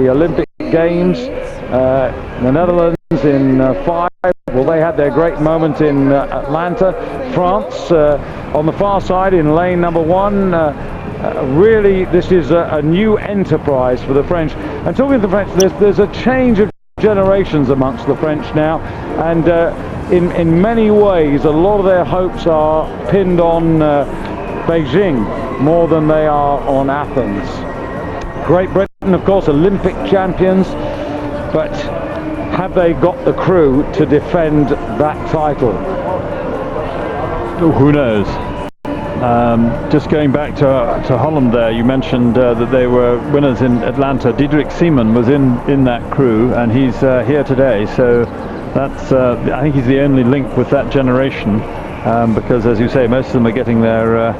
Olympic Games. The Netherlands in 5. Well, they had their great moment in Atlanta. France on the far side in lane number 1. Really, this is a new enterprise for the French. And talking to the French, there's a change of generations amongst the French now, and in many ways, a lot of their hopes are pinned on Beijing more than they are on Athens. Great Britain, of course, Olympic champions, but have they got the crew to defend that title? Who knows? Just going back to Holland there, you mentioned that they were winners in Atlanta. Diederik Seaman was in that crew, and he's here today, so that's I think he's the only link with that generation, because as you say, most of them are getting their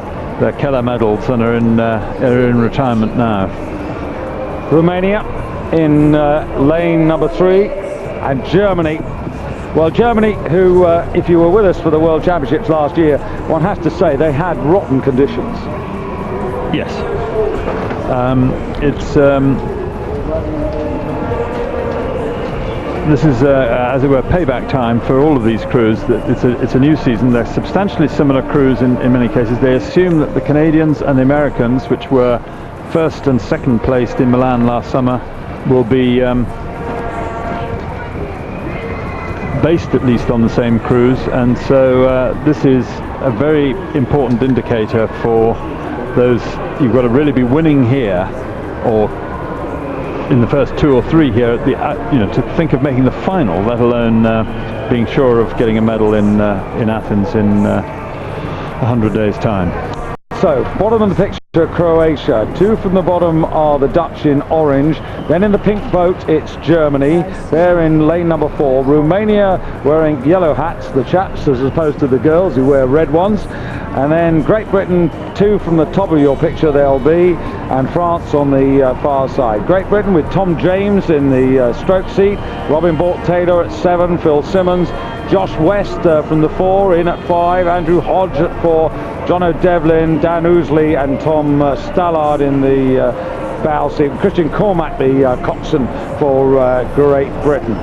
Keller medals and are in retirement now. Romania in lane number 3, and Germany. Well, Germany, who, if you were with us for the World Championships last year, one has to say they had rotten conditions. Yes. This is, as it were, payback time for all of these crews. It's a new season. They're substantially similar crews in many cases. They assume that the Canadians and the Americans, which were first and second placed in Milan last summer, will be based at least on the same crews, and so this is a very important indicator for those. You've got to really be winning here, or in the first 2 or 3 here at the to think of making the final, let alone being sure of getting a medal in Athens in 100 days' time. So, bottom of the picture, Croatia. 2 from the bottom are the Dutch in orange. Then in the pink boat, it's Germany. They're in lane number 4. Romania wearing yellow hats, the chaps, as opposed to the girls who wear red ones. And then Great Britain, 2 from the top of your picture they'll be, and France on the far side. Great Britain with Tom James in the stroke seat, Robin Bourke-Taylor at 7, Phil Simmons, Josh West from the 4 in at 5, Andrew Hodge at 4, John O'Devlin, Dan Ousley and Tom Stallard in the bow seat. Christian Cormack, the coxswain for Great Britain.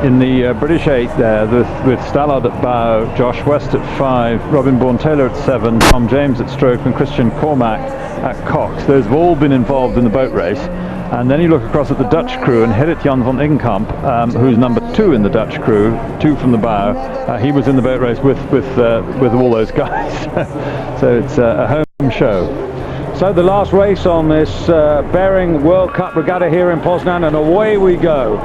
In the British 8 there, with Stallard at bow, Josh West at 5, Robin Bourne-Taylor at 7, Tom James at stroke and Christian Cormack at cox. Those have all been involved in the boat race. And then you look across at the Dutch crew, and Gerrit Jan van Inkamp, who's number 2 in the Dutch crew, 2 from the bow. He was in the boat race with all those guys. So it's a home show. So the last race on this Bering World Cup regatta here in Poznan, and away we go.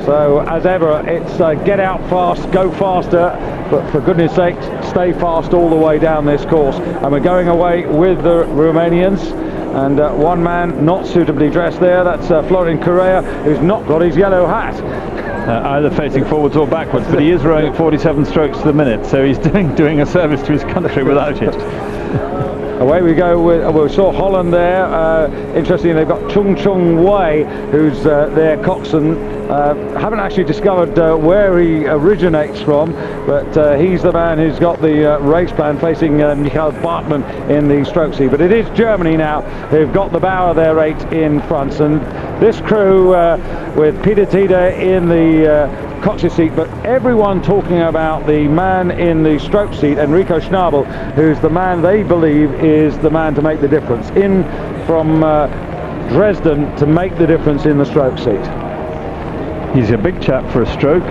So as ever, it's get out fast, go faster, but for goodness sake, stay fast all the way down this course. And we're going away with the Romanians, and one man not suitably dressed there, that's Florin Correa, who's not got his yellow hat. Either facing forwards or backwards, but he is rowing at 47 strokes to the minute, so he's doing a service to his country without it. Away we go with, we saw Holland there. Interestingly, they've got Chung Chung Wei, who's their coxswain. Haven't actually discovered where he originates from, but he's the man who's got the race plan, facing Michael Bartman in the stroke seat. But it is Germany now who've got the bow of their 8 in front, and this crew with Peter Tida in the coxswain seat, but everyone talking about the man in the stroke seat, Enrico Schnabel, who's the man they believe is the man to make the difference, in from Dresden to make the difference in the stroke seat. He's a big chap for a stroke.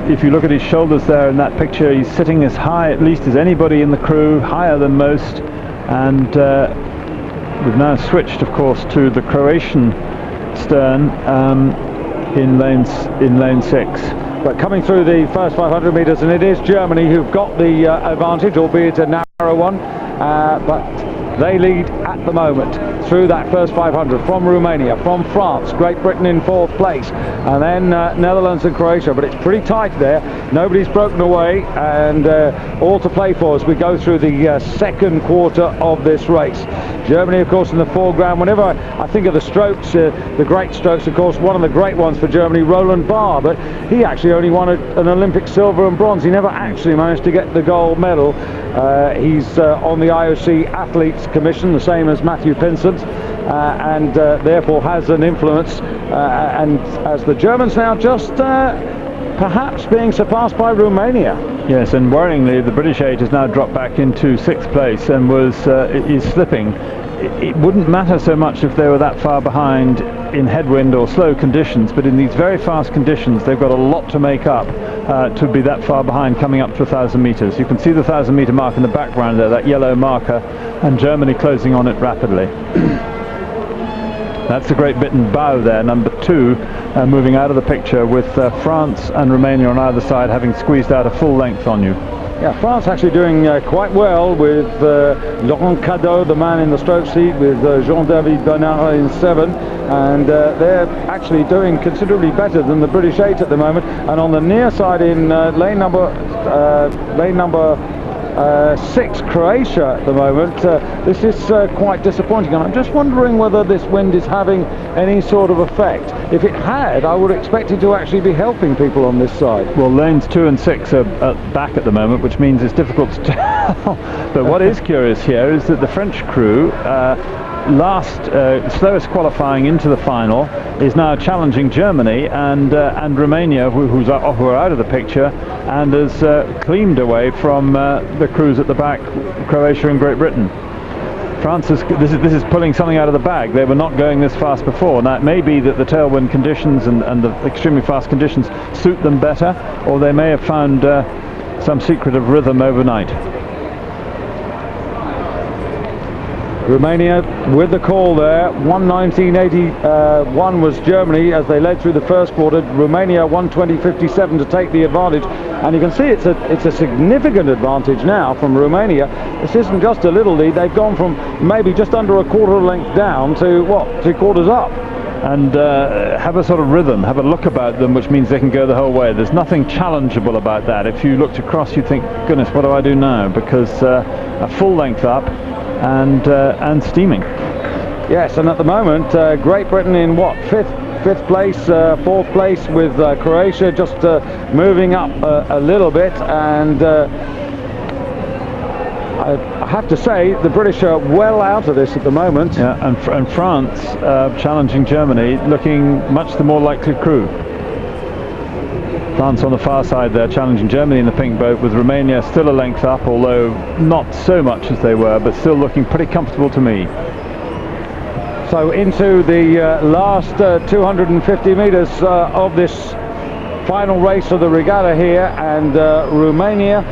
If you look at his shoulders there in that picture, he's sitting as high at least as anybody in the crew, higher than most, and we've now switched of course to the Croatian stern in lane 6. But coming through the first 500 metres, and it is Germany who've got the advantage, albeit a narrow one, but they lead at the moment through that first 500 from Romania, from France, Great Britain in 4th place, and then Netherlands and Croatia. But it's pretty tight there. Nobody's broken away, and all to play for as we go through the second quarter of this race. Germany, of course, in the foreground. Whenever I think of the strokes, the great strokes, of course, one of the great ones for Germany, Roland Barr, but he actually only won an Olympic silver and bronze. He never actually managed to get the gold medal. He's on the IOC Athletes Commission, the same as Matthew Pinsent, and therefore has an influence. And as the Germans now just perhaps being surpassed by Romania. Yes, and worryingly, the British 8 has now dropped back into 6th place and is slipping. It wouldn't matter so much if they were that far behind in headwind or slow conditions, but in these very fast conditions, they've got a lot to make up to be that far behind coming up to 1,000 meters. You can see the 1,000 meter mark in the background there, that yellow marker, and Germany closing on it rapidly. That's the Great Britain bow there, number 2, moving out of the picture with France and Romania on either side, having squeezed out a full length on you. Yeah, France actually doing quite well with Laurent Cadeau, the man in the stroke seat, with Jean-David Bernard in 7, and they're actually doing considerably better than the British 8 at the moment. And on the near side in lane number 6, Croatia at the moment, this is quite disappointing, and I'm just wondering whether this wind is having any sort of effect. If it had, I would expect it to actually be helping people on this side. Well, lanes 2 and 6 are back at the moment, which means it's difficult to tell. But what is curious here is that the French crew, slowest qualifying into the final, is now challenging Germany and Romania, who are out of the picture, and has cleaned away from the crews at the back, Croatia and Great Britain. France is this is pulling something out of the bag. They were not going this fast before. Now it may be that the tailwind conditions and the extremely fast conditions suit them better, or they may have found some secret of rhythm overnight. Romania with the call there. 1:19.81 was Germany as they led through the first quarter. Romania 1:20.57 to take the advantage, and you can see it's a significant advantage now from Romania. This isn't just a little lead. They've gone from maybe just under a quarter length down to what, 3/4 up. And have a sort of rhythm, have a look about them, which means they can go the whole way. There's nothing challengeable about that. If you looked across, you'd think, goodness, what do I do now? Because a full length up and steaming. Yes, and at the moment, Great Britain in what, fifth place, 4th place, with Croatia just moving up a little bit, and I have to say the British are well out of this at the moment. Yeah, and France challenging Germany, looking much the more likely crew. France on the far side there, challenging Germany in the pink boat, with Romania still a length up, although not so much as they were, but still looking pretty comfortable to me. So into the last 250 meters of this final race of the regatta here, and Romania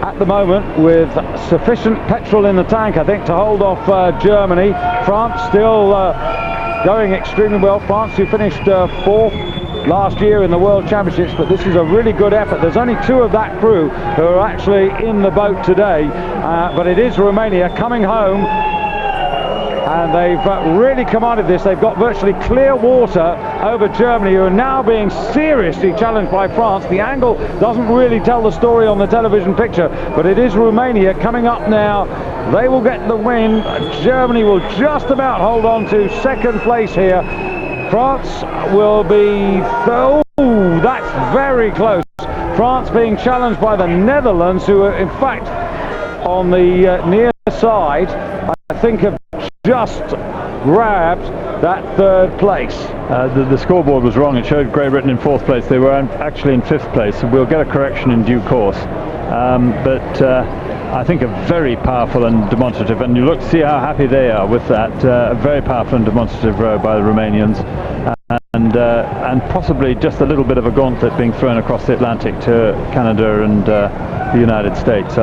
at the moment with sufficient petrol in the tank, I think, to hold off Germany. France still going extremely well. France, who finished 4th last year in the World Championships, but this is a really good effort. There's only 2 of that crew who are actually in the boat today, but it is Romania coming home, and they've really commanded this. They've got virtually clear water over Germany, who are now being seriously challenged by France. The angle doesn't really tell the story on the television picture, but it is Romania coming up now. They will get the win. Germany will just about hold on to 2nd place here. France will be, oh, that's very close. France being challenged by the Netherlands, who are in fact on the near side, I think have just grabbed that 3rd place. The scoreboard was wrong. It showed Great Britain in 4th place. They were actually in 5th place, so we'll get a correction in due course. But I think a very powerful and demonstrative, and you look to see how happy they are with that, a very powerful and demonstrative row by the Romanians, and possibly just a little bit of a gauntlet being thrown across the Atlantic to Canada and the United States.